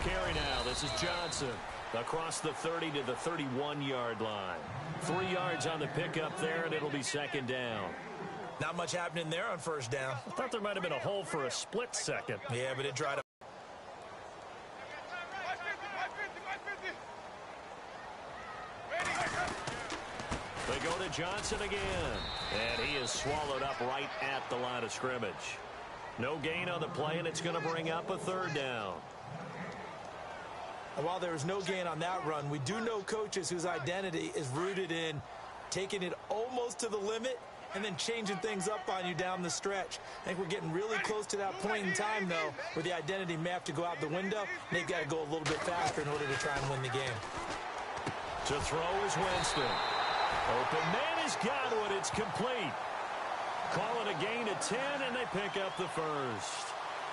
carry now. This is Johnson across the 30 to the 31-yard line. 3 yards on the pickup there, and it'll be second down. Not much happening there on first down. I thought there might have been a hole for a split second. Yeah, but it dried up. They go to Johnson again, and he is swallowed up right at the line of scrimmage. No gain on the play, and it's going to bring up a third down. And while there was no gain on that run, we do know coaches whose identity is rooted in taking it almost to the limit and then changing things up on you down the stretch. I think we're getting really close to that point in time, though, where the identity may have to go out the window, and they've got to go a little bit faster in order to try and win the game. To throw is Winston. Open man has got one. It's complete. Call it a gain of 10, and they pick up the first.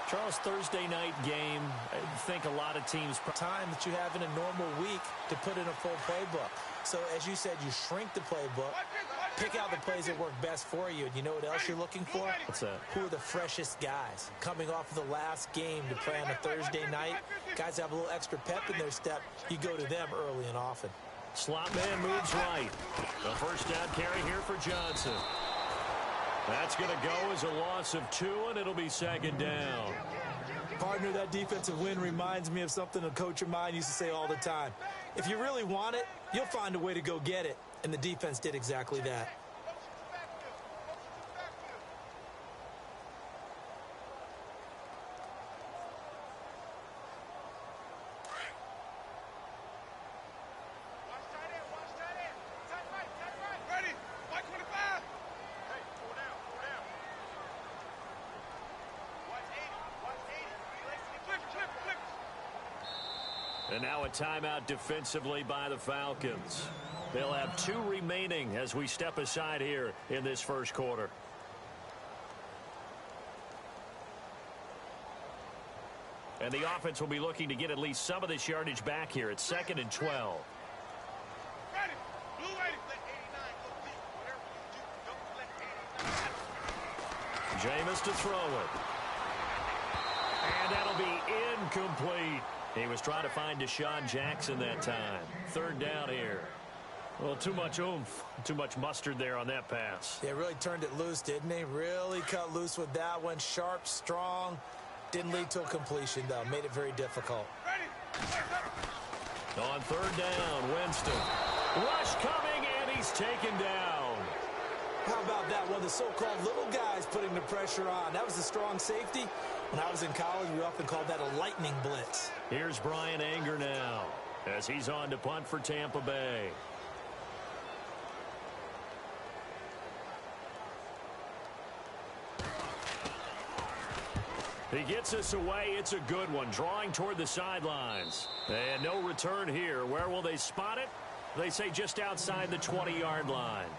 Charles, Thursday night game, I think a lot of teams... Time that you have in a normal week to put in a full playbook. So, as you said, you shrink the playbook, pick out the plays that work best for you. And you know what else you're looking for? What's that? Who are the freshest guys? Coming off of the last game to play on a Thursday night, guys have a little extra pep in their step. You go to them early and often. Slot man moves right. The first down carry here for Johnson. That's going to go as a loss of 2, and it'll be second down. Partner, that defensive win reminds me of something a coach of mine used to say all the time. If you really want it, you'll find a way to go get it. And the defense did exactly that. And now a timeout defensively by the Falcons. They'll have 2 remaining as we step aside here in this first quarter. And the offense will be looking to get at least some of this yardage back here. It's 2nd and 12. Jameis to throw it. And that'll be incomplete. He was trying to find Deshaun Jackson that time. Third down here. Well, too much oomph, too much mustard there on that pass. Yeah, really turned it loose, didn't he? Really cut loose with that one. Sharp, strong. Didn't lead to a completion, though. Made it very difficult. On third down, Winston. Rush coming, and he's taken down. How about that? One of the so-called little guys putting the pressure on. That was a strong safety. When I was in college, we often called that a lightning blitz. Here's Brian Anger now as he's on to punt for Tampa Bay. He gets us away. It's a good one. Drawing toward the sidelines. And no return here. Where will they spot it? They say just outside the 20-yard line.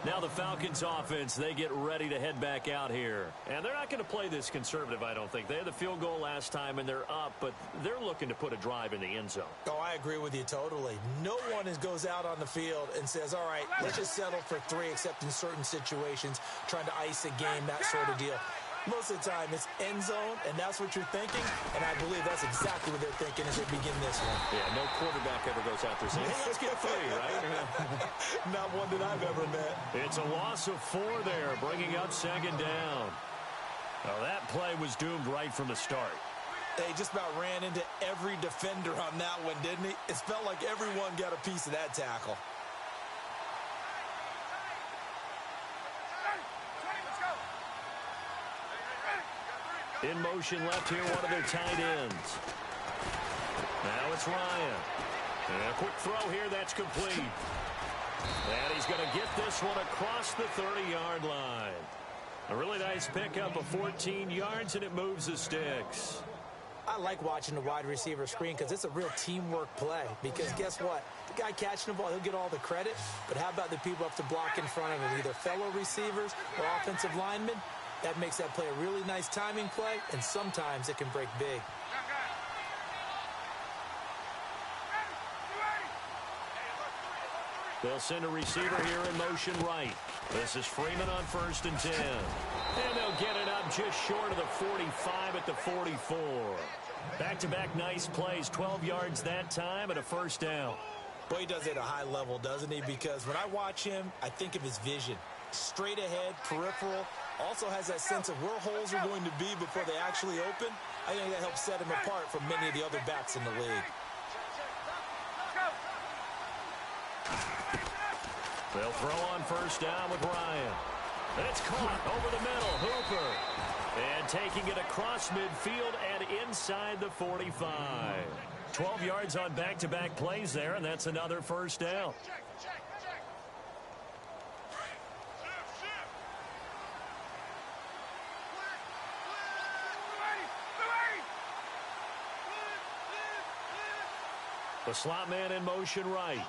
Now the Falcons offense, they get ready to head back out here. And they're not going to play this conservative, I don't think. They had the field goal last time, and they're up, but they're looking to put a drive in the end zone. Oh, I agree with you totally. No one goes out on the field and says, all right, let's just settle for 3, except in certain situations, trying to ice a game, that sort of deal. Most of the time, it's end zone, and that's what you're thinking, and I believe that's exactly what they're thinking as they begin this one. Yeah, no quarterback ever goes out there saying, hey, let's get 3, right? Not one that I've ever met. It's a loss of 4 there, bringing up second down. Now, that play was doomed right from the start. They just about ran into every defender on that one, didn't he? It felt like everyone got a piece of that tackle. In motion left here, one of their tight ends. Now it's Ryan. And a quick throw here, that's complete. And he's going to get this one across the 30-yard line. A really nice pickup of 14 yards, and it moves the sticks. I like watching the wide receiver screen because it's a real teamwork play. Because guess what? The guy catching the ball, he'll get all the credit. But how about the people up to block in front of him, either fellow receivers or offensive linemen? That makes that play a really nice timing play, and sometimes it can break big. They'll send a receiver here in motion right. This is Freeman on 1st and 10. And they'll get it up just short of the 45 at the 44. Back-to-back nice plays, 12 yards that time and a first down. Boy, he does it at a high level, doesn't he? Because when I watch him, I think of his vision. Straight ahead, peripheral, also has that sense of where holes are going to be before they actually open. I think that helps set him apart from many of the other backs in the league. They'll throw on first down with Ryan. And it's caught over the middle. Hooper. And taking it across midfield and inside the 45. 12 yards on back-to-back plays there, and that's another first down. The slot man in motion right.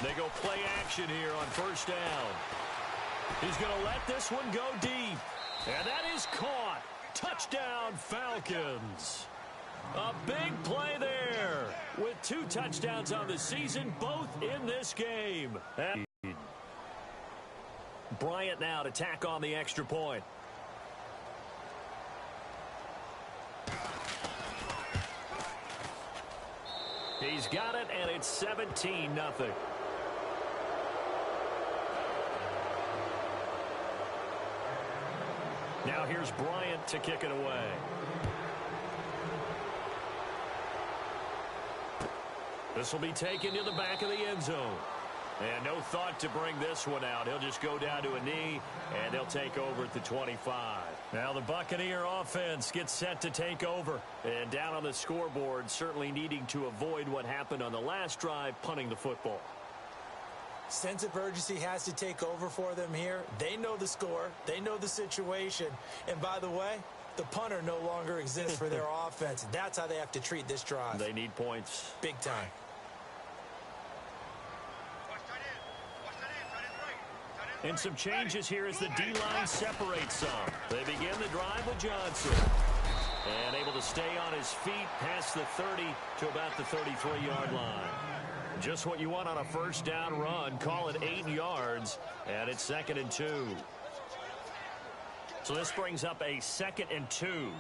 They go play action here on first down. He's going to let this one go deep. And that is caught. Touchdown, Falcons. A big play there with 2 touchdowns on the season, both in this game. Bryant now to tack on the extra point. He's got it, and it's 17-0. Now here's Bryant to kick it away. This will be taken to the back of the end zone. And no thought to bring this one out. He'll just go down to a knee, and they'll take over at the 25. Now the Buccaneer offense gets set to take over. And down on the scoreboard, certainly needing to avoid what happened on the last drive, punting the football. Sense of urgency has to take over for them here. They know the score. They know the situation. And by the way, the punter no longer exists for their offense. That's how they have to treat this drive. They need points. Big time. And some changes here as the D-line separates some. They begin the drive with Johnson. And able to stay on his feet past the 30 to about the 33-yard line. Just what you want on a first down run. Call it 8 yards, and it's 2nd and 2. So this brings up a 2nd and 2.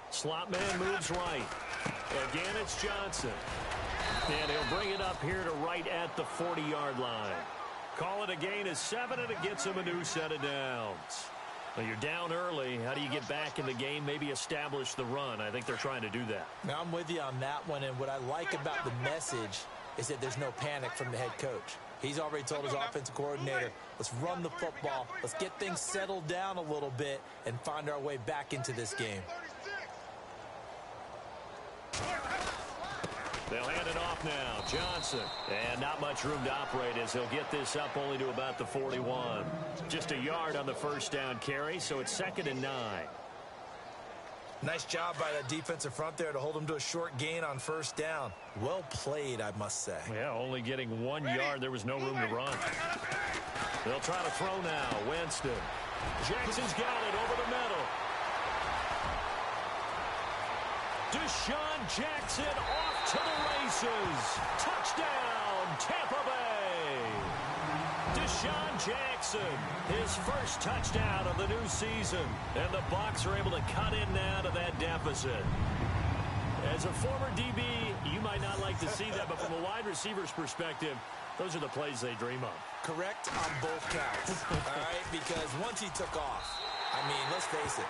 Slot man moves right. Again, it's Johnson. And he'll bring it up here to right at the 40-yard line. Call it a gain of 7, and it gets him a new set of downs. Well, you're down early. How do you get back in the game, maybe establish the run? I think they're trying to do that. Now, I'm with you on that one, and what I like about the message is that there's no panic from the head coach. He's already told his offensive coordinator, let's run the football, let's get things settled down a little bit and find our way back into this game. They'll hand it off now. Johnson. And not much room to operate as he'll get this up only to about the 41. Just a yard on the first down carry, so it's 2nd and 9. Nice job by that defensive front there to hold him to a short gain on first down. Well played, I must say. Yeah, only getting 1 yard. There was no room to run. They'll try to throw now. Winston. Jackson's got it over the middle. Deshaun Jackson off to the races. Touchdown, Tampa Bay. Deshaun Jackson, his first touchdown of the new season. And the Bucs are able to cut in now to that deficit. As a former DB, you might not like to see that, but from a wide receiver's perspective, those are the plays they dream of. Correct on both counts. All right, because once he took off, I mean, let's face it,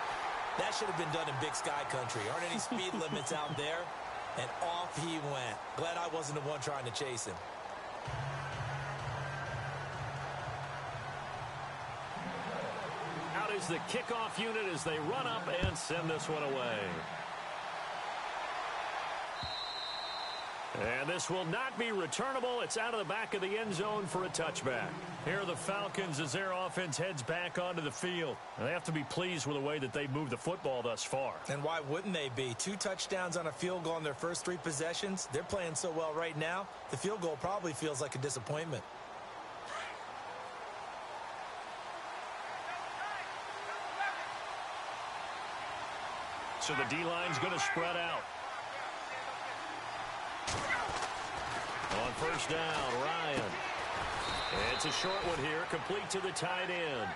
that should have been done in Big Sky country. Aren't any speed limits out there? And off he went. Glad I wasn't the one trying to chase him. Out is the kickoff unit as they run up and send this one away. And this will not be returnable. It's out of the back of the end zone for a touchback. Here are the Falcons as their offense heads back onto the field. And they have to be pleased with the way that they've moved the football thus far. And why wouldn't they be? 2 touchdowns on a field goal in their first 3 possessions. They're playing so well right now, the field goal probably feels like a disappointment. So the D-line's going to spread out. On first down, Ryan. It's a short one here, complete to the tight end.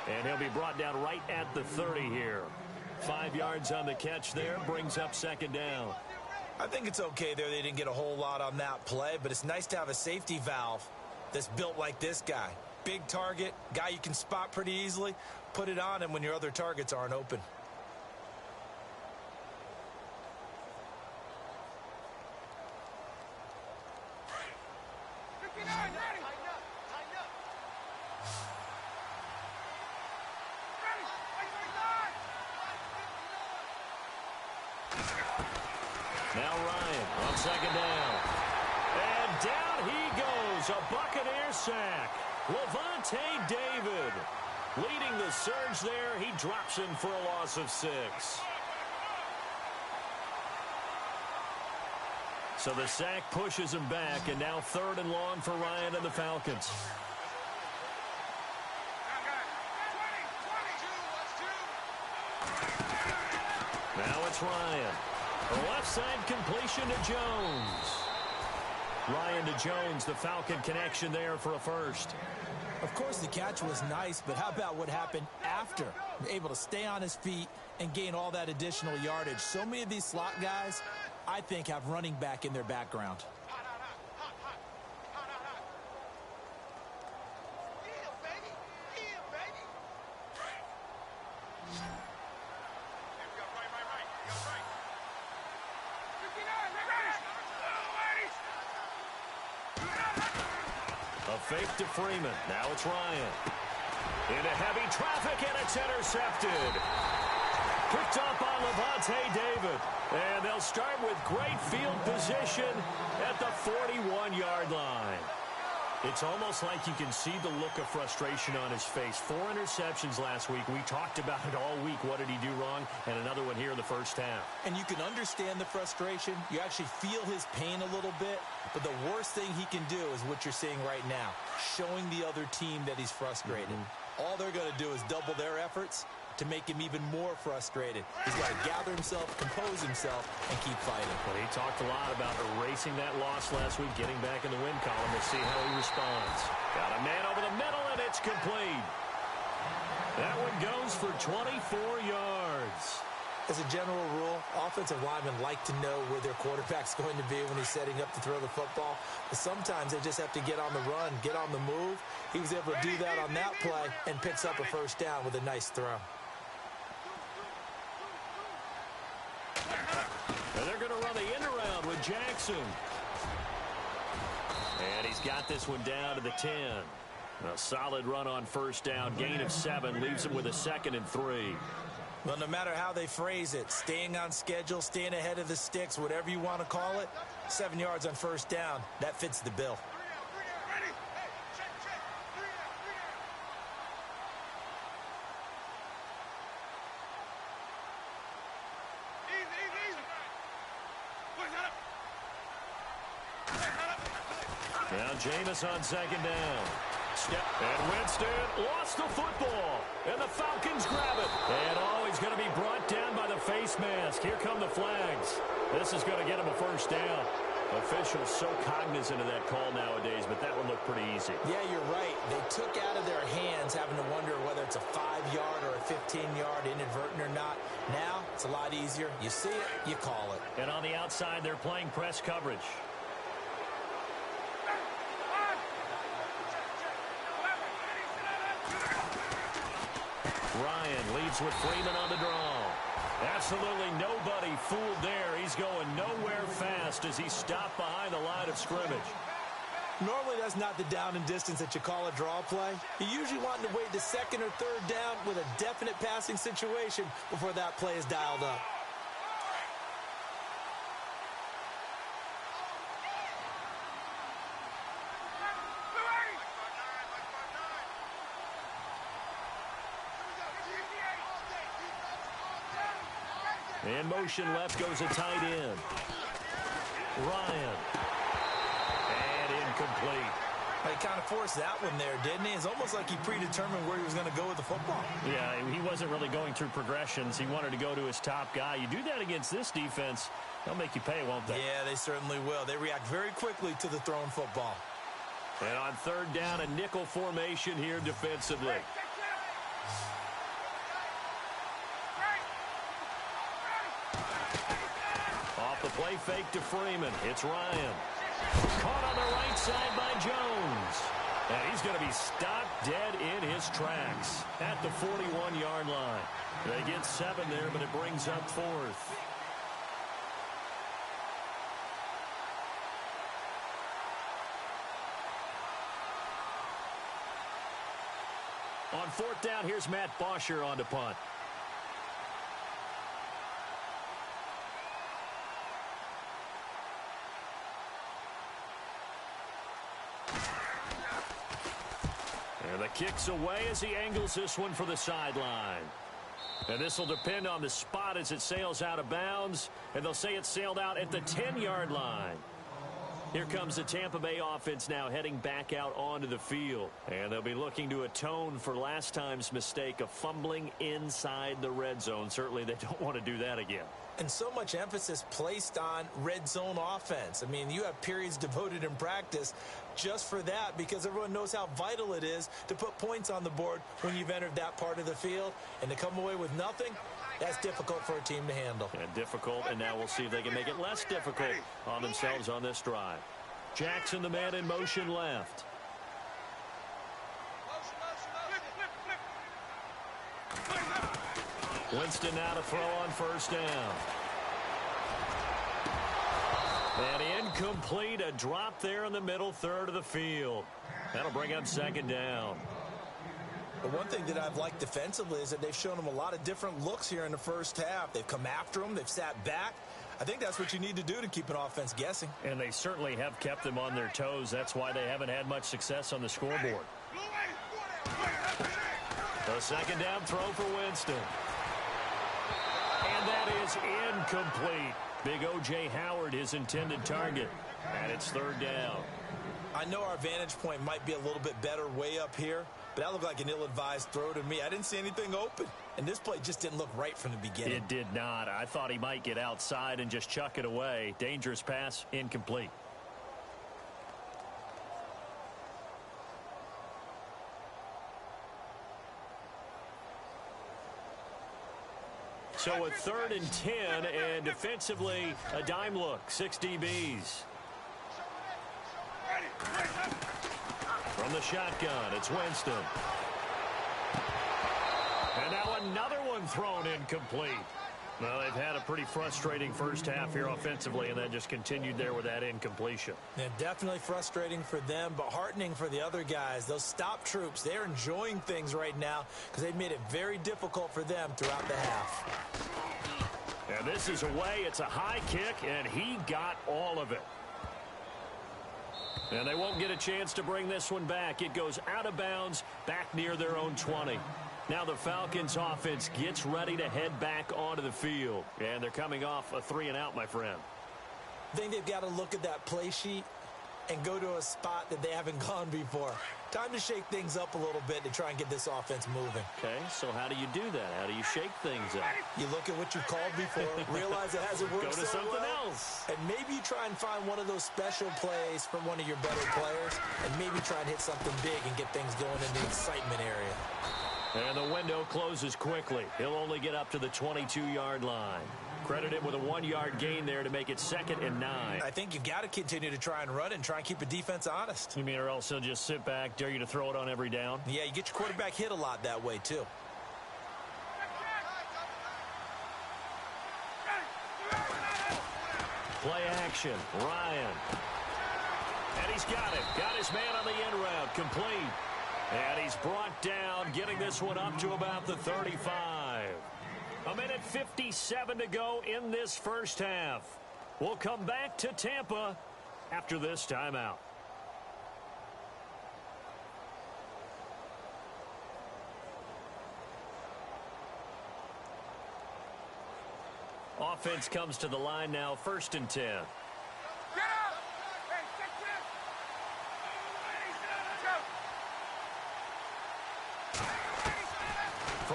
And he'll be brought down right at the 30 here. 5 yards on the catch there, brings up second down. I think it's okay there. They didn't get a whole lot on that play, but it's nice to have a safety valve that's built like this guy. Big target, guy you can spot pretty easily. Put it on him when your other targets aren't open. Now Ryan on second down. And down he goes. A Buccaneer sack. Lavonte David leading the surge there. He drops him for a loss of 6. So the sack pushes him back, and now 3rd and long for Ryan and the Falcons. Now it's Ryan. The left side completion to Jones. Ryan to Jones, the Falcon connection there for a first. Of course, the catch was nice, but how about what happened after? Able to stay on his feet and gain all that additional yardage. So many of these slot guys, I think, have running back in their background. A fake to Freeman. Now it's Ryan. Into heavy traffic, and it's intercepted. Picked up on Lavonte David. And they'll start with great field position at the 41-yard line. It's almost like you can see the look of frustration on his face. 4 interceptions last week. We talked about it all week. What did he do wrong? And another one here in the first half. And you can understand the frustration. You actually feel his pain a little bit. But the worst thing he can do is what you're seeing right now, showing the other team that he's frustrated. All they're going to do is double their efforts to make him even more frustrated. He's got to gather himself, compose himself, and keep fighting. Well, he talked a lot about erasing that loss last week, getting back in the win column. We'll see how he responds. Got a man over the middle, and it's complete. That one goes for 24 yards. As a general rule, offensive linemen like to know where their quarterback's going to be when he's setting up to throw the football. But sometimes they just have to get on the run, get on the move. He was able to do that on that play and picks up a first down with a nice throw. And they're going to run the end around with Jackson. And he's got this one down to the 10. A solid run on first down. Gain of 7 leaves him with a 2nd and 3. Well, no matter how they phrase it, staying on schedule, staying ahead of the sticks, whatever you want to call it, 7 yards on first down, that fits the bill. Now Jameis on second down. Step, and Winston lost the football. And the Falcons grab it. And he's going to be brought down by the face mask. Here come the flags. This is going to get him a first down. Officials so cognizant of that call nowadays, but that one looked pretty easy. Yeah, you're right. They took out of their hands having to wonder whether it's a 5-yard or a 15-yard, inadvertent or not. Now, it's a lot easier. You see it, you call it. And on the outside, they're playing press coverage. Ryan leads with Freeman on the draw. Absolutely nobody fooled there. He's going nowhere fast as he's stopped behind the line of scrimmage. Normally, that's not the down and distance that you call a draw play. You usually want to wait to 2nd or 3rd down with a definite passing situation before that play is dialed up. In motion left goes a tight end. Ryan. And incomplete. He kind of forced that one there, didn't he? It's almost like he predetermined where he was going to go with the football. Yeah, he wasn't really going through progressions. He wanted to go to his top guy. You do that against this defense, they'll make you pay, won't they? Yeah, they certainly will. They react very quickly to the thrown football. And on third down, a nickel formation here defensively. Off the play fake to Freeman. It's Ryan. Caught on the right side by Jones. And he's going to be stopped dead in his tracks at the 41-yard line. They get 7 there, but it brings up 4th. On 4th down, here's Matt Bosher on to punt. And the kick's away as he angles this one for the sideline. And this will depend on the spot as it sails out of bounds. And they'll say it sailed out at the 10-yard line. Here comes the Tampa Bay offense now heading back out onto the field. And they'll be looking to atone for last time's mistake of fumbling inside the red zone. Certainly they don't want to do that again. And so much emphasis placed on red zone offense. I mean, you have periods devoted in practice just for that because everyone knows how vital it is to put points on the board when you've entered that part of the field. And to come away with nothing, that's difficult for a team to handle. And difficult, and now we'll see if they can make it less difficult on themselves on this drive. Jackson, the man in motion left. Winston now to throw on first down. And incomplete, a drop there in the middle third of the field. That'll bring up 2nd down. But one thing that I've liked defensively is that they've shown them a lot of different looks here in the first half. They've come after them. They've sat back. I think that's what you need to do to keep an offense guessing. And they certainly have kept them on their toes. That's why they haven't had much success on the scoreboard. The 2nd down throw for Winston. And that is incomplete. Big O.J. Howard, his intended target. And it's 3rd down. I know our vantage point might be a little bit better way up here, but that looked like an ill-advised throw to me. I didn't see anything open, and this play just didn't look right from the beginning. It did not. I thought he might get outside and just chuck it away. Dangerous pass, incomplete. So a 3rd and 10, and defensively, a dime look, 6 DBs. From the shotgun, it's Winston. And now another one thrown incomplete. Well, they've had a pretty frustrating first half here offensively, and then just continued there with that incompletion. Yeah, definitely frustrating for them, but heartening for the other guys. Those stop troops, they're enjoying things right now because they've made it very difficult for them throughout the half. And this is away. It's a high kick, and he got all of it. And they won't get a chance to bring this one back. It goes out of bounds back near their own 20. Now the Falcons offense gets ready to head back onto the field. And they're coming off a 3-and-out, my friend. I think they've got to look at that play sheet and go to a spot that they haven't gone before. Time to shake things up a little bit to try and get this offense moving. Okay, so how do you do that? How do you shake things up? You look at what you called before, realize it hasn't worked Go to so something well, else. and maybe you try and find one of those special plays from one of your better players, and maybe try and hit something big and get things going in the excitement area. And the window closes quickly. He'll only get up to the 22-yard line. Credit him with a 1-yard gain there to make it 2nd and 9. I think you've got to continue to try and run and try and keep the defense honest. You mean, or else he'll just sit back, dare you to throw it on every down? Yeah, you get your quarterback hit a lot that way, too. Play action. Ryan. And he's got it. Got his man on the end route. Complete. And he's brought down, getting this one up to about the 35. A minute 57 to go in this first half. We'll come back to Tampa after this timeout. Offense comes to the line now, 1st and 10.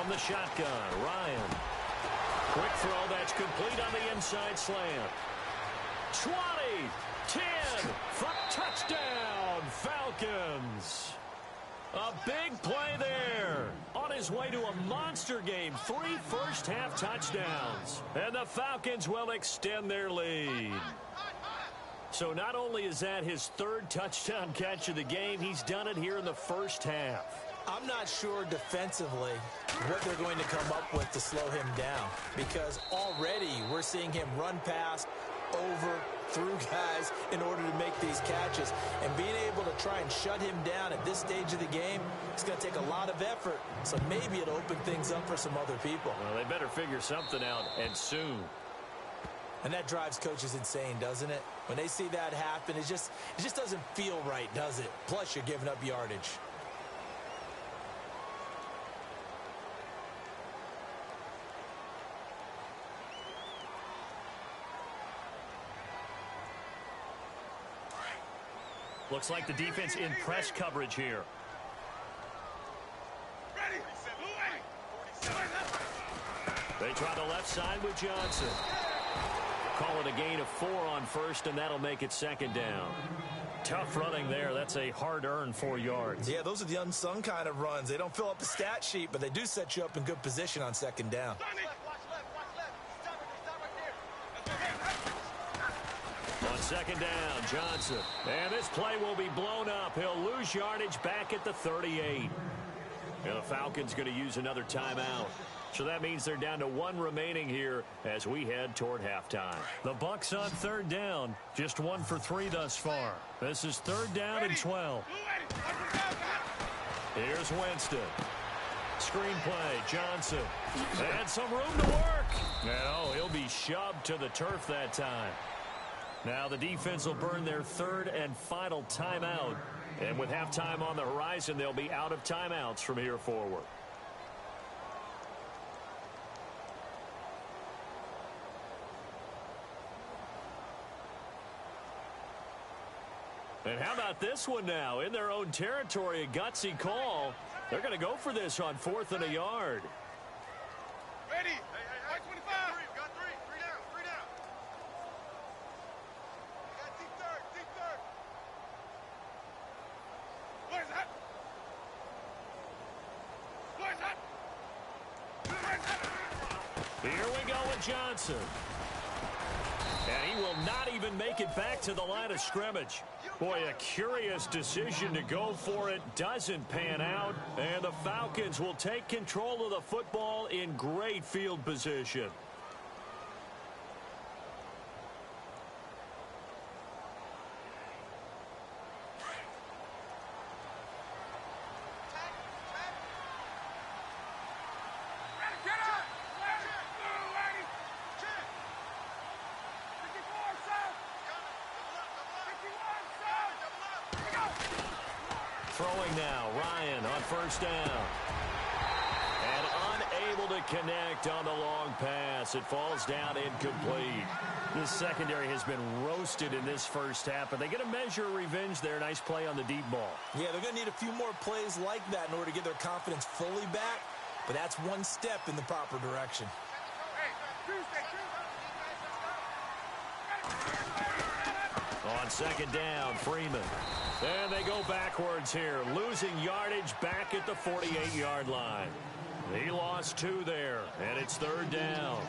From the shotgun, Ryan. Quick throw, that's complete on the inside slant. 20, 10, touchdown, Falcons. A big play there. On his way to a monster game, 3 first-half touchdowns. And the Falcons will extend their lead. So not only is that his 3rd touchdown catch of the game, he's done it here in the first half. I'm not sure defensively what they're going to come up with to slow him down, because already we're seeing him run past, over, through guys in order to make these catches. And being able to try and shut him down at this stage of the game, it's going to take a lot of effort. So maybe it'll open things up for some other people. Well, they better figure something out, and soon. And that drives coaches insane, doesn't it? When they see that happen, it just doesn't feel right, does it? Plus, you're giving up yardage. Looks like the defense in press coverage here. They try the left side with Johnson. Call it a gain of 4 on first, and that'll make it 2nd down. Tough running there. That's a hard-earned 4 yards. Yeah, those are the unsung kind of runs. They don't fill up the stat sheet, but they do set you up in good position on 2nd down. On 2nd down, Johnson. And this play will be blown up. He'll lose yardage back at the 38. And the Falcons going to use another timeout. So that means they're down to 1 remaining here as we head toward halftime. The Bucs on 3rd down. Just 1 for 3 thus far. This is 3rd down and 12. Here's Winston. Screen play, Johnson. And some room to work. No, he'll be shoved to the turf that time. Now the defense will burn their 3rd and final timeout. And with halftime on the horizon, they'll be out of timeouts from here forward. And how about this one now? In their own territory, a gutsy call. They're going to go for this on 4th and a yard. Ready. Hey, 25. Got 3. 3 down. 3 down. You got deep third. Deep third. Where's that? Where's that? Where's that? Here we go with Johnson. And he will not even make it back to the line of scrimmage. Boy, a curious decision to go for it. Doesn't pan out. And the Falcons will take control of the football in great field position. Throwing now, Ryan on 1st down. And unable to connect on the long pass. It falls down incomplete. This secondary has been roasted in this first half, but they get a measure of revenge there. Nice play on the deep ball. Yeah, they're going to need a few more plays like that in order to get their confidence fully back, but that's one step in the proper direction. On 2nd down, Freeman. And they go backwards here, losing yardage back at the 48-yard line. He lost 2 there, and it's 3rd down.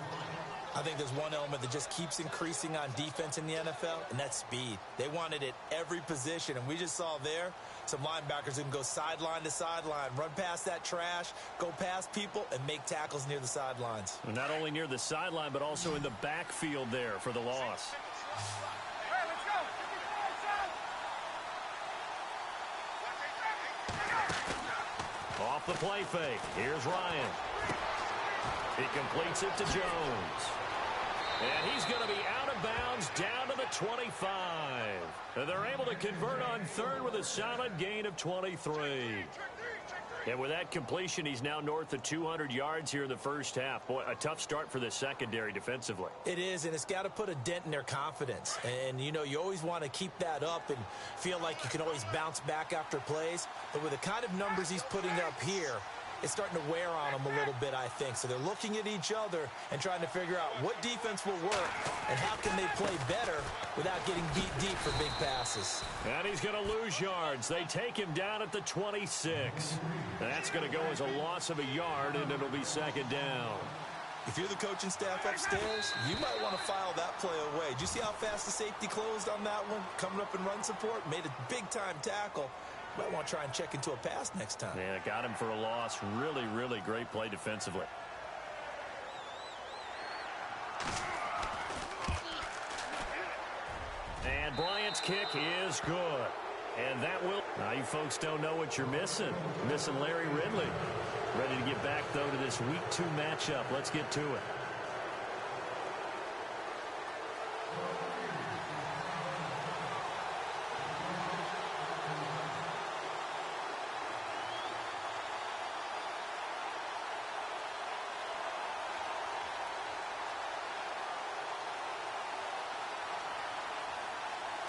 I think there's one element that just keeps increasing on defense in the NFL, and that's speed. They want it at every position, and we just saw there some linebackers who can go sideline to sideline, run past that trash, go past people, and make tackles near the sidelines. And not only near the sideline, but also in the backfield there for the loss. Off the play fake. Here's Ryan. He completes it to Jones. And he's going to be out of bounds down to the 25. And they're able to convert on 3rd with a solid gain of 23. And with that completion, he's now north of 200 yards here in the first half. Boy, a tough start for the secondary defensively. It is, and it's got to put a dent in their confidence. And, you know, you always want to keep that up and feel like you can always bounce back after plays. But with the kind of numbers he's putting up here, is starting to wear on them a little bit, I think. So they're looking at each other and trying to figure out what defense will work and how can they play better without getting beat deep for big passes. And he's going to lose yards. They take him down at the 26. That's going to go as a loss of a yard, and it'll be second down. If you're the coaching staff upstairs, you might want to file that play away. Did you see how fast the safety closed on that one? Coming up in run support, made a big-time tackle. Might want to try and check into a pass next time. Yeah, got him for a loss. Really, really great play defensively. And Bryant's kick is good. And that will... Now, you folks don't know what you're missing. Missing Larry Ridley. Ready to get back, though, to this Week 2 matchup. Let's get to it.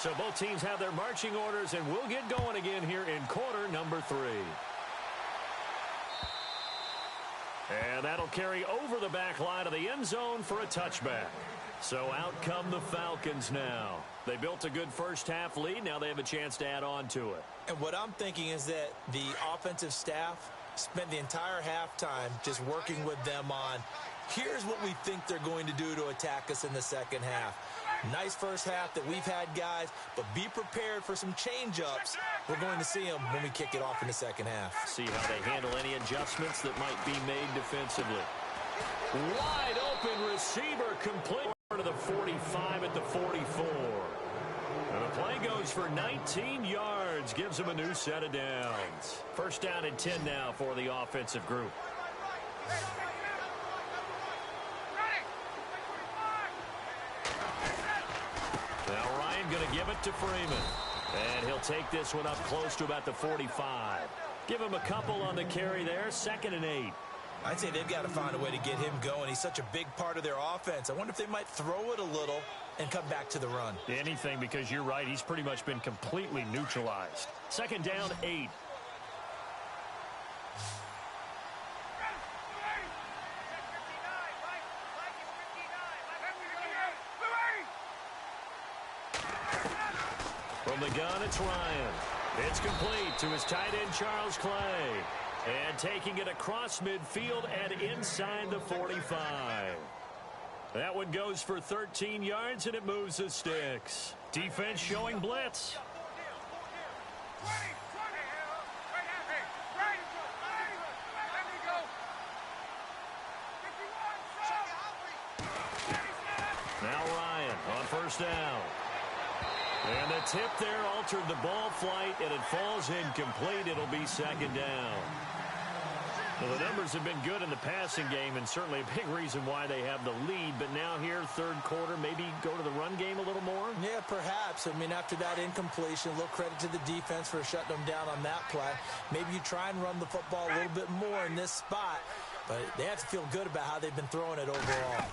So both teams have their marching orders, and we'll get going again here in quarter number 3. And that'll carry over the back line of the end zone for a touchback. So out come the Falcons now. They built a good first-half lead. Now they have a chance to add on to it. And what I'm thinking is that the offensive staff spent the entire halftime just working with them on, here's what we think they're going to do to attack us in the second half. Nice first half that we've had, guys, but be prepared for some change-ups. We're going to see them when we kick it off in the second half. See how they handle any adjustments that might be made defensively. Wide open receiver, complete to the 45 at the 44. And the play goes for 19 yards, gives them a new set of downs. First down and 10 now for the offensive group. Now Ryan going to give it to Freeman. And he'll take this one up close to about the 45. Give him a couple on the carry there. 2nd and 8. I'd say they've got to find a way to get him going. He's such a big part of their offense. I wonder if they might throw it a little and come back to the run. Anything, because you're right. He's pretty much been completely neutralized. 2nd down, 8. From the gun, it's Ryan. It's complete to his tight end, Charles Clay. And taking it across midfield and inside the 45. That one goes for 13 yards, and it moves the sticks. Defense showing blitz. Now Ryan on first down. And the tip there altered the ball flight, and it falls incomplete. It'll be 2nd down. Well, the numbers have been good in the passing game, and certainly a big reason why they have the lead. But now here, third quarter, maybe go to the run game a little more? Yeah, perhaps. I mean, after that incompletion, a little credit to the defense for shutting them down on that play. Maybe you try and run the football a little bit more in this spot. But they have to feel good about how they've been throwing it overall.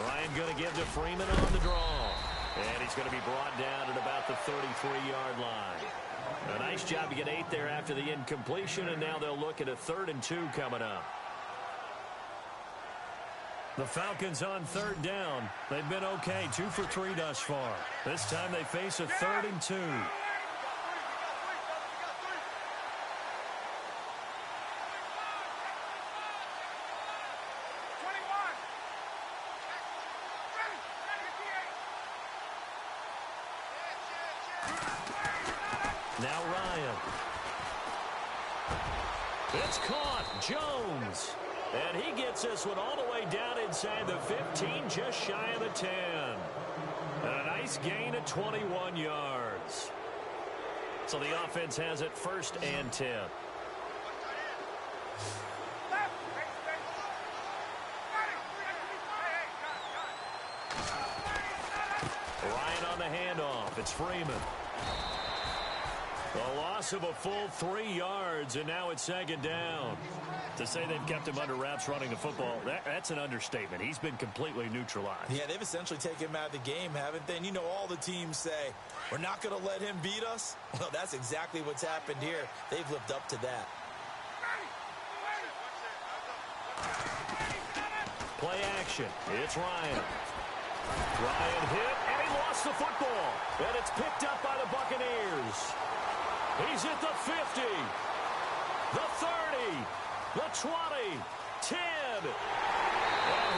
Ryan going to give to Freeman on the draw. And he's going to be brought down at about the 33-yard line. A nice job to get 8 there after the incompletion, and now they'll look at a 3rd and 2 coming up. The Falcons on 3rd down. They've been okay, 2 for 3 thus far. This time they face a 3rd and 2. Now Ryan. It's caught. Jones. And he gets this one all the way down inside the 15, just shy of the 10. And a nice gain of 21 yards. So the offense has it 1st and 10. Ryan on the handoff. It's Freeman. A loss of a full 3 yards, and now it's 2nd down. To say they've kept him under wraps running the football, that's an understatement. He's been completely neutralized. Yeah, they've essentially taken him out of the game, haven't they? And you know all the teams say, we're not going to let him beat us. Well, that's exactly what's happened here. They've lived up to that. Play action. It's Ryan. Ryan hit, and he lost the football. And it's picked up by the Buccaneers. He's at the 50, the 30, the 20, 10. And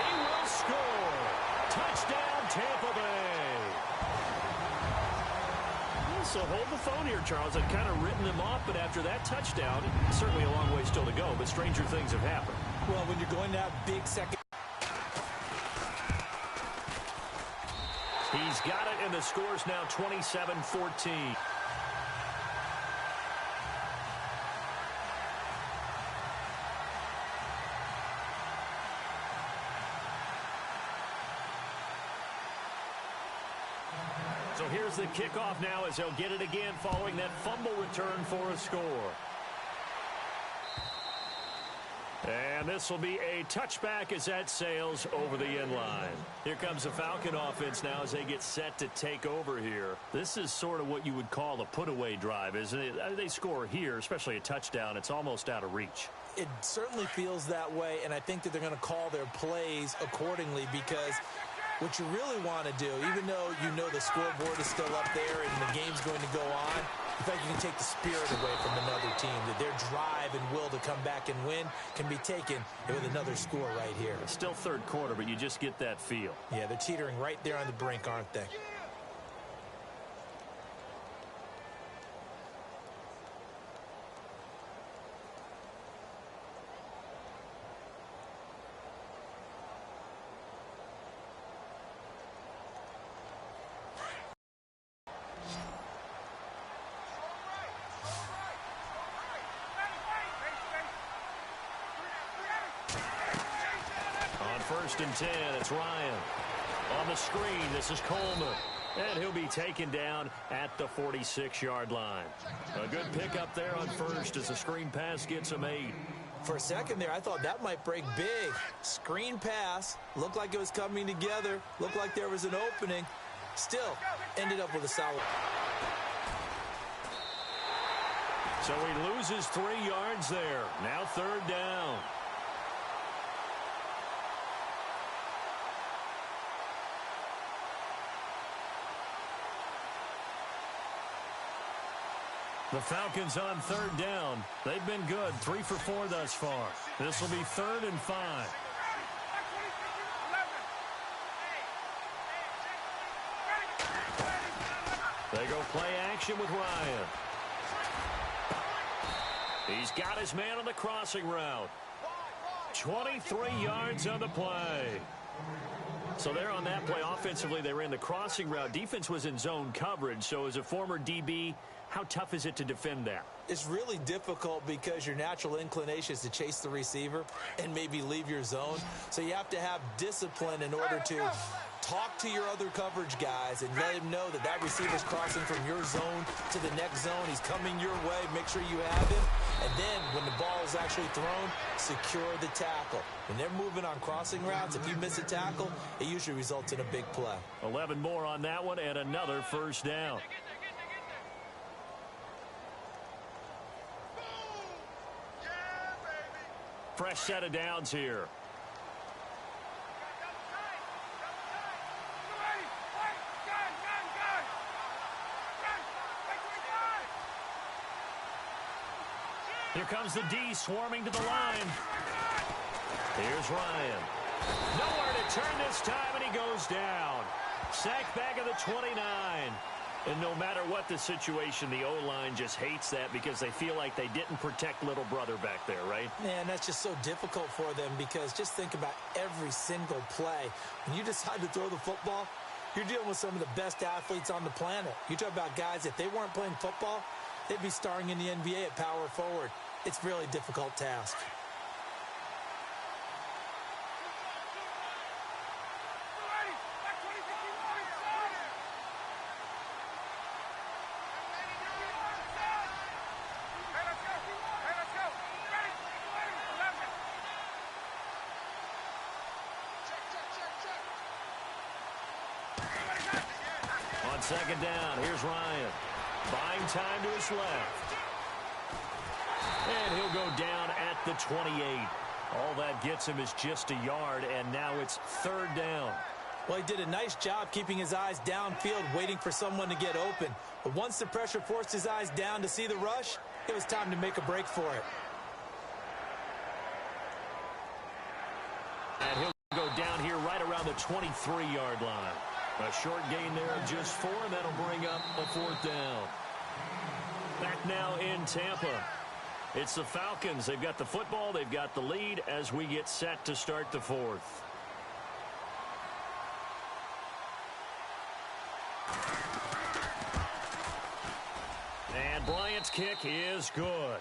he will score. Touchdown, Tampa Bay. So hold the phone here, Charles. I've kind of written them off, but after that touchdown, certainly a long way still to go, but stranger things have happened. Well, when you're going to have big second. He's got it, and the score's now 27-14. So here's the kickoff now as he'll get it again following that fumble return for a score. And this will be a touchback as that sails over the end line. Here comes the Falcon offense now as they get set to take over here. This is sort of what you would call a put-away drive, isn't it? They score here, especially a touchdown. It's almost out of reach. It certainly feels that way, and I think that they're going to call their plays accordingly because what you really want to do, even though you know the scoreboard is still up there and the game's going to go on, in fact, you can take the spirit away from another team, that their drive and will to come back and win can be taken with another score right here. It's still third quarter, but you just get that feel. Yeah, they're teetering right there on the brink, aren't they? First and 10, it's Ryan. On the screen, this is Coleman. And he'll be taken down at the 46-yard line. A good pickup there on first as the screen pass gets him 8. For a second there, I thought that might break big. Screen pass, looked like it was coming together, looked like there was an opening. Still, ended up with a solid. So he loses 3 yards there. Now third down. The Falcons on third down. They've been good, 3 for 4 thus far. This will be 3rd and 5. They go play action with Ryan. He's got his man on the crossing route. 23 yards on the play. So they're on that play. Offensively, they ran the crossing route. Defense was in zone coverage. So as a former DB, how tough is it to defend that? It's really difficult because your natural inclination is to chase the receiver and maybe leave your zone. So you have to have discipline in order to talk to your other coverage guys and let him know that that receiver's crossing from your zone to the next zone. He's coming your way. Make sure you have him. And then when the ball is actually thrown, secure the tackle. When they're moving on crossing routes, if you miss a tackle, it usually results in a big play. 11 more on that one and another first down. Fresh set of downs here. Here comes the D swarming to the line. Here's Ryan. Nowhere to turn this time, and he goes down. Sacked back at the 29. And no matter what the situation, the O-line just hates that because they feel like they didn't protect little brother back there, right? Man, that's just so difficult for them because just think about every single play. When you decide to throw the football, you're dealing with some of the best athletes on the planet. You talk about guys, if they weren't playing football, they'd be starring in the NBA at power forward. It's a really difficult task. Second down, here's Ryan. Buying time to his left. And he'll go down at the 28. All that gets him is just a yard, and now it's third down. Well, he did a nice job keeping his eyes downfield, waiting for someone to get open. But once the pressure forced his eyes down to see the rush, it was time to make a break for it. And he'll go down here right around the 23-yard line. A short gain there of just 4, and that'll bring up a fourth down. Back now in Tampa. It's the Falcons. They've got the football. They've got the lead as we get set to start the fourth. And Bryant's kick is good.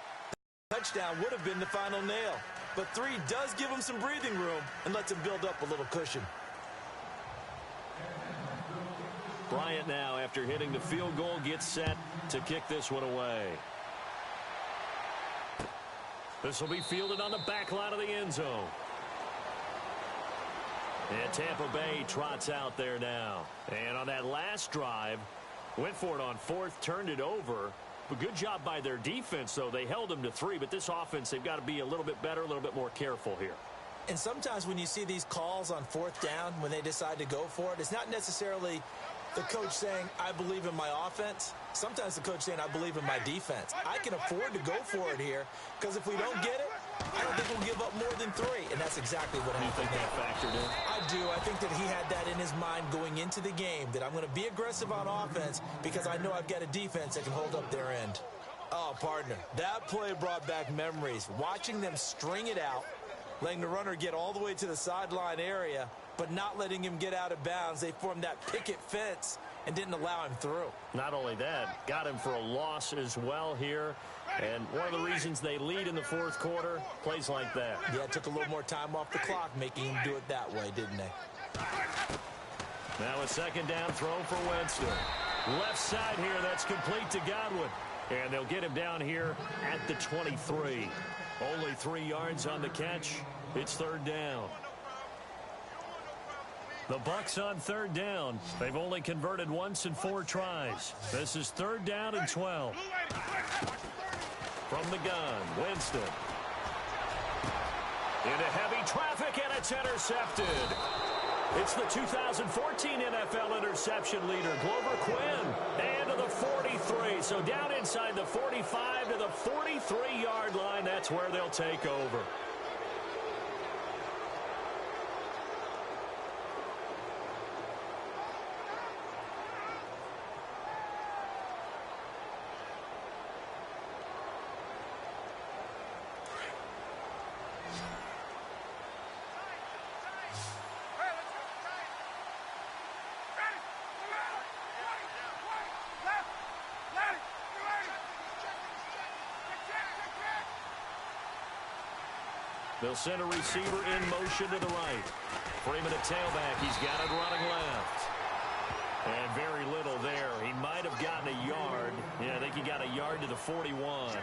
Touchdown would have been the final nail. But 3 does give him some breathing room and lets him build up a little cushion. Bryant now, after hitting the field goal, gets set to kick this one away. This will be fielded on the back line of the end zone. And Tampa Bay trots out there now. And on that last drive, went for it on 4th, turned it over. But good job by their defense, though. They held them to 3, but this offense, they've got to be a little bit better, a little bit more careful here. And sometimes when you see these calls on 4th down, when they decide to go for it, it's not necessarily the coach saying, I believe in my offense. Sometimes the coach saying, I believe in my defense. I can afford to go for it here, because if we don't get it, I don't think we'll give up more than 3. And that's exactly what happened. You think that factored in? I do. I think that he had that in his mind going into the game, that I'm going to be aggressive on offense because I know I've got a defense that can hold up their end. Oh, partner, that play brought back memories. Watching them string it out, letting the runner get all the way to the sideline area, but not letting him get out of bounds. They formed that picket fence and didn't allow him through. Not only that, got him for a loss as well here. And one of the reasons they lead in the 4th quarter, plays like that. Yeah, it took a little more time off the clock, making him do it that way, didn't they? Now a 2nd down throw for Winston. Left side here, that's complete to Godwin. And they'll get him down here at the 23. Only 3 yards on the catch. It's 3rd down. The Bucs on 3rd down. They've only converted once in 4 tries. This is 3rd down and 12. From the gun, Winston. Into heavy traffic, and it's intercepted. It's the 2014 NFL interception leader, Glover Quinn. And to the 43. So down inside the 45 to the 43-yard line. That's where they'll take over. They'll send a receiver in motion to the right. Freeman at tailback. He's got it running left. And very little there. He might have gotten a yard. Yeah, I think he got a yard to the 41.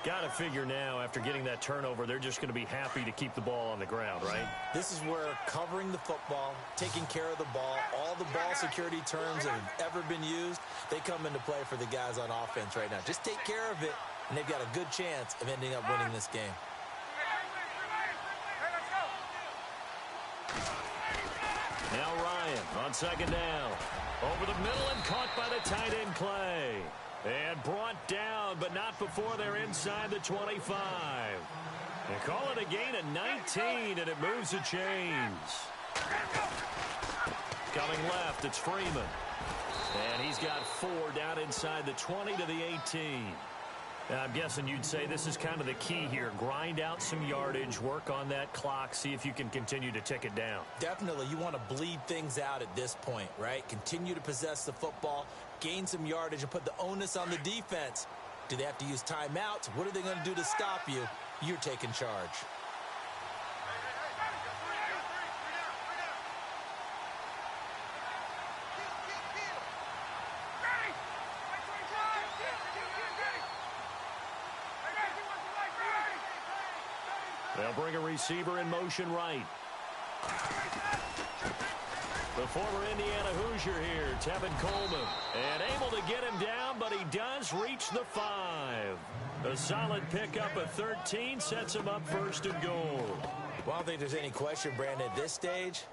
Got to figure now, after getting that turnover, they're just going to be happy to keep the ball on the ground, right? This is where covering the football, taking care of the ball, all the ball security terms that have ever been used, they come into play for the guys on offense right now. Just take care of it, and they've got a good chance of ending up winning this game. Now Ryan on 2nd down. Over the middle and caught by the tight end Clay. And brought down, but not before they're inside the 25. They call it a gain of 19, and it moves the chains. Coming left, it's Freeman. And he's got 4 down inside the 20 to the 18. I'm guessing you'd say this is kind of the key here. Grind out some yardage, work on that clock, see if you can continue to tick it down. Definitely. You want to bleed things out at this point, right? Continue to possess the football, gain some yardage, and put the onus on the defense. Do they have to use timeouts? What are they going to do to stop you? You're taking charge. They'll bring a receiver in motion right. The former Indiana Hoosier here, Tevin Coleman. And able to get him down, but he does reach the 5. A solid pickup of 13 sets him up first and goal. Well, I don't think there's any question, Brandon, at this stage,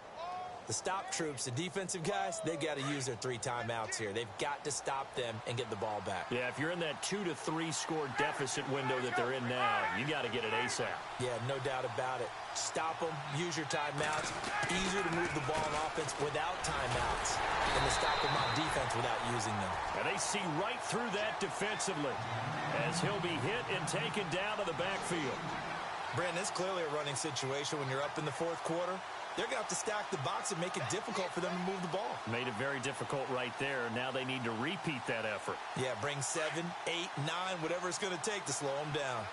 the stop troops, the defensive guys, they've got to use their 3 timeouts here. They've got to stop them and get the ball back. Yeah, if you're in that 2 to 3 score deficit window that they're in now, you got to get it ASAP. Yeah, no doubt about it. Stop them, use your timeouts. Easier to move the ball on offense without timeouts than to stop them on defense without using them. And they see right through that defensively as he'll be hit and taken down to the backfield. Brandon, it's clearly a running situation when you're up in the 4th quarter. They're going to have to stack the box and make it difficult for them to move the ball. Made it very difficult right there. Now they need to repeat that effort. Yeah, bring 7, 8, 9, whatever it's going to take to slow them down.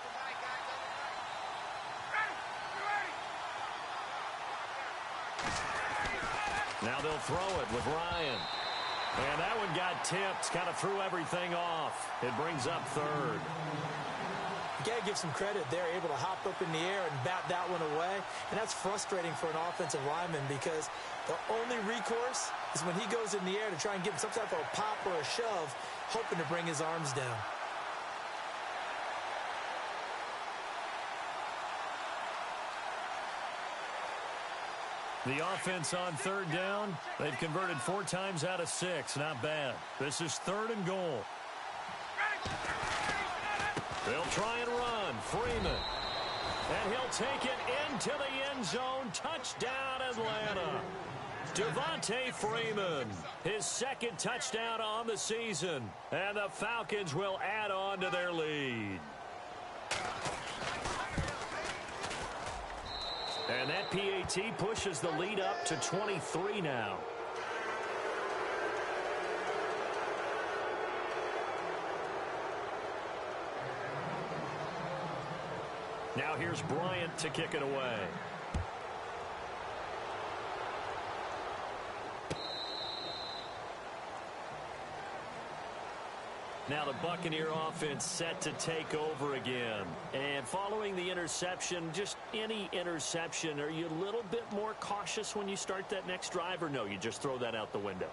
Now they'll throw it with Ryan. And that one got tipped, kind of threw everything off. It brings up 3rd. You got to give some credit. They're able to hop up in the air and bat that one away. And that's frustrating for an offensive lineman because the only recourse is when he goes in the air to try and give some type of a pop or a shove, hoping to bring his arms down. The offense on 3rd down, they've converted 4 times out of 6. Not bad. This is 3rd and goal. They'll try and run. Freeman. And he'll take it into the end zone. Touchdown, Atlanta. Devontae Freeman, his 2nd touchdown on the season. And the Falcons will add on to their lead. And that PAT pushes the lead up to 23 now. Now here's Bryant to kick it away. Now the Buccaneer offense set to take over again. And following the interception, just any interception, are you a little bit more cautious when you start that next drive, or no, you just throw that out the window?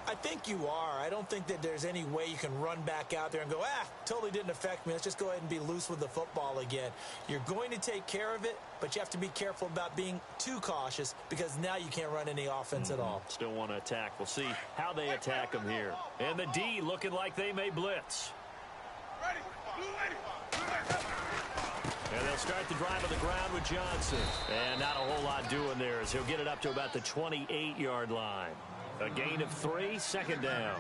I think you are. I don't think that there's any way you can run back out there and go, totally didn't affect me. Let's just go ahead and be loose with the football again. You're going to take care of it, but you have to be careful about being too cautious because now you can't run any offense at all. Still want to attack. We'll see how they attack them here. And the D looking like they may blitz. And they'll start the drive on the ground with Johnson. And not a whole lot doing there as he'll get it up to about the 28-yard line. A gain of 3, 2nd down.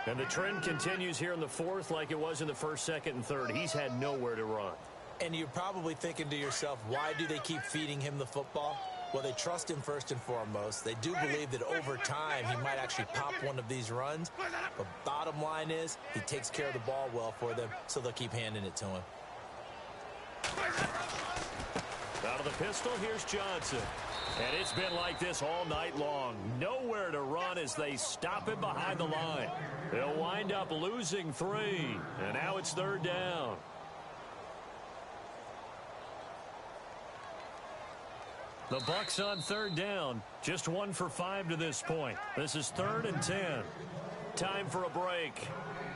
And the trend continues here in the 4th like it was in the 1st, 2nd, and 3rd. He's had nowhere to run. And you're probably thinking to yourself, why do they keep feeding him the football? Well, they trust him first and foremost. They do believe that over time he might actually pop one of these runs. But bottom line is he takes care of the ball well for them, so they'll keep handing it to him. Out of the pistol, here's Johnson. And it's been like this all night long. Nowhere to run as they stop him behind the line. They'll wind up losing 3. And now it's 3rd down. The Bucs on 3rd down. Just 1 for 5 to this point. This is 3rd and 10. Time for a break.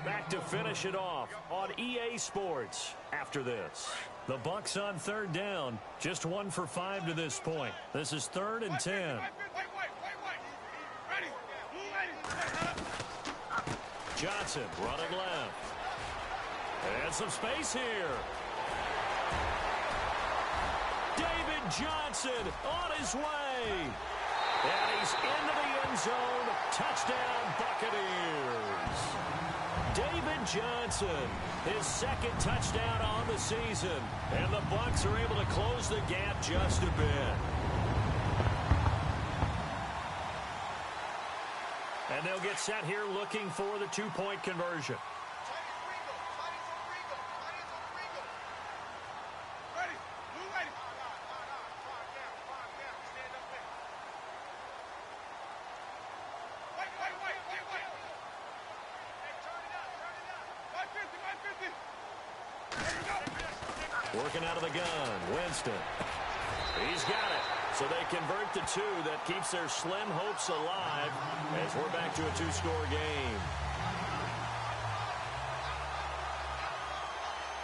Back to finish it off on EA Sports after this. The Bucs on 3rd down. Just 1 for 5 to this point. This is 3rd and 10. Johnson running left. And some space here. David Johnson on his way. And he's into the end zone. Touchdown, Buccaneers. David Johnson, his 2nd touchdown on the season. And the Bucs are able to close the gap just a bit. And they'll get set here looking for the 2-point conversion. Working out of the gun, Winston. He's got it. So they convert the two. That keeps their slim hopes alive as we're back to a two-score game.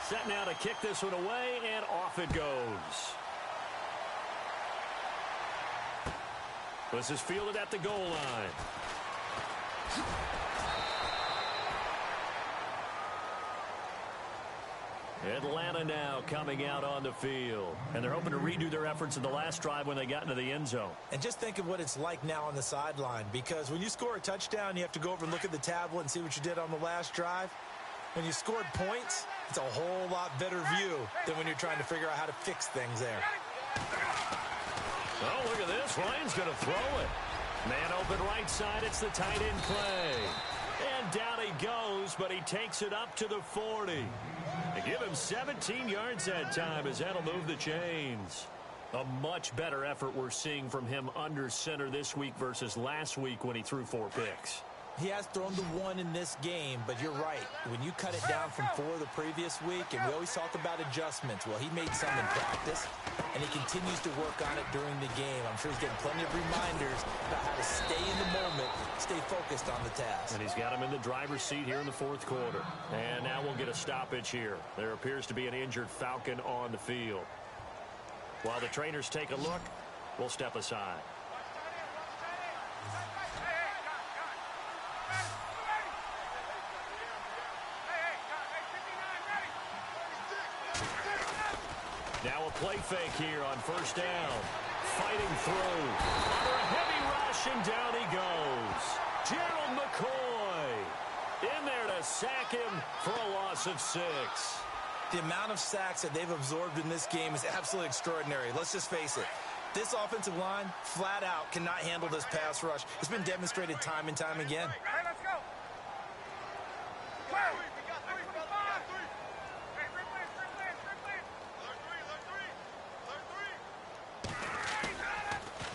Set now to kick this one away, and off it goes. This is fielded at the goal line. Atlanta now coming out on the field. And they're hoping to redo their efforts in the last drive when they got into the end zone. And just think of what it's like now on the sideline, because when you score a touchdown, you have to go over and look at the tablet and see what you did on the last drive. When you scored points, it's a whole lot better view than when you're trying to figure out how to fix things there. Oh, look at this. Ryan's going to throw it. Man open right side. It's the tight end play. And down he goes, but he takes it up to the 40. They give him 17 yards that time as that'll move the chains. A much better effort we're seeing from him under center this week versus last week when he threw 4 picks. He has thrown the 1 in this game, but you're right. When you cut it down from 4 the previous week, and we always talk about adjustments, well, he made some in practice, and he continues to work on it during the game. I'm sure he's getting plenty of reminders about how to stay in the moment, stay focused on the task. And he's got him in the driver's seat here in the fourth quarter. And now we'll get a stoppage here. There appears to be an injured Falcon on the field. While the trainers take a look, we'll step aside. Now a play fake here on first down. Fighting through. Under a heavy rush, and down he goes. Gerald McCoy in there to sack him for a loss of 6. The amount of sacks that they've absorbed in this game is absolutely extraordinary. Let's just face it. This offensive line, flat out, cannot handle this pass rush. It's been demonstrated time and time again. Hey, let's go.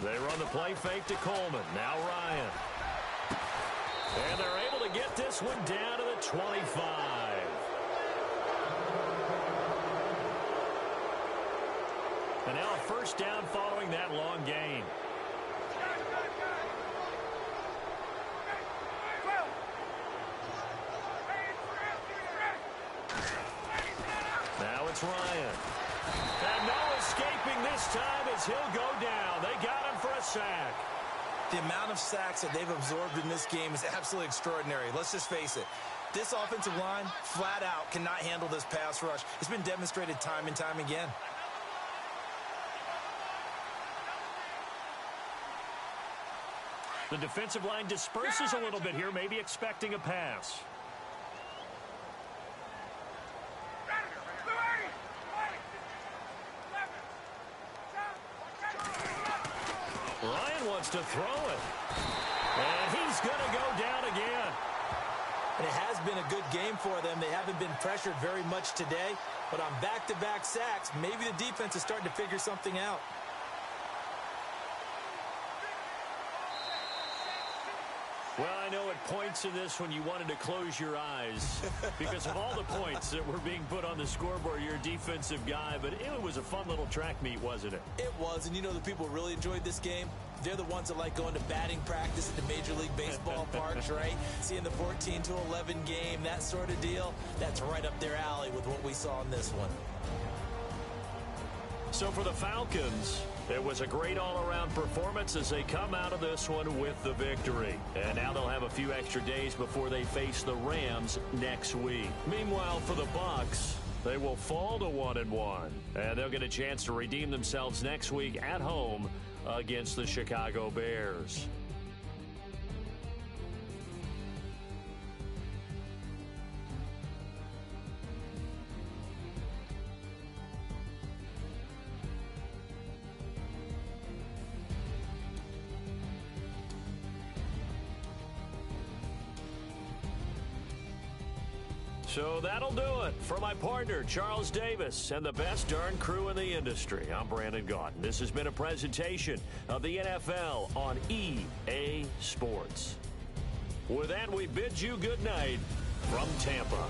They run the play fake to Coleman. Now Ryan. And they're able to get this one down to the 25. And now a first down following that long gain. Now it's Ryan. And no escaping this time as he'll go down. They got him for a sack. The amount of sacks that they've absorbed in this game is absolutely extraordinary. Let's just face it. This offensive line, flat out, cannot handle this pass rush. It's been demonstrated time and time again. The defensive line disperses a little bit here, maybe expecting a pass. Ryan wants to throw it. And he's going to go down again. And it has been a good game for them. They haven't been pressured very much today. But on back-to-back sacks, maybe the defense is starting to figure something out. Well, I know at points in this when you wanted to close your eyes because of all the points that were being put on the scoreboard, you're a defensive guy, but it was a fun little track meet, wasn't it? It was, and you know the people really enjoyed this game? They're the ones that like going to batting practice at the Major League Baseball parks, right? Seeing the 14-11 game, that sort of deal, that's right up their alley with what we saw in this one. So for the Falcons, it was a great all-around performance as they come out of this one with the victory. And now they'll have a few extra days before they face the Rams next week. Meanwhile, for the Bucs, they will fall to 1-1. And they'll get a chance to redeem themselves next week at home against the Chicago Bears. So that'll do it for my partner, Charles Davis, and the best darn crew in the industry. I'm Brandon Gaudin. This has been a presentation of the NFL on EA Sports. With that, we bid you good night from Tampa.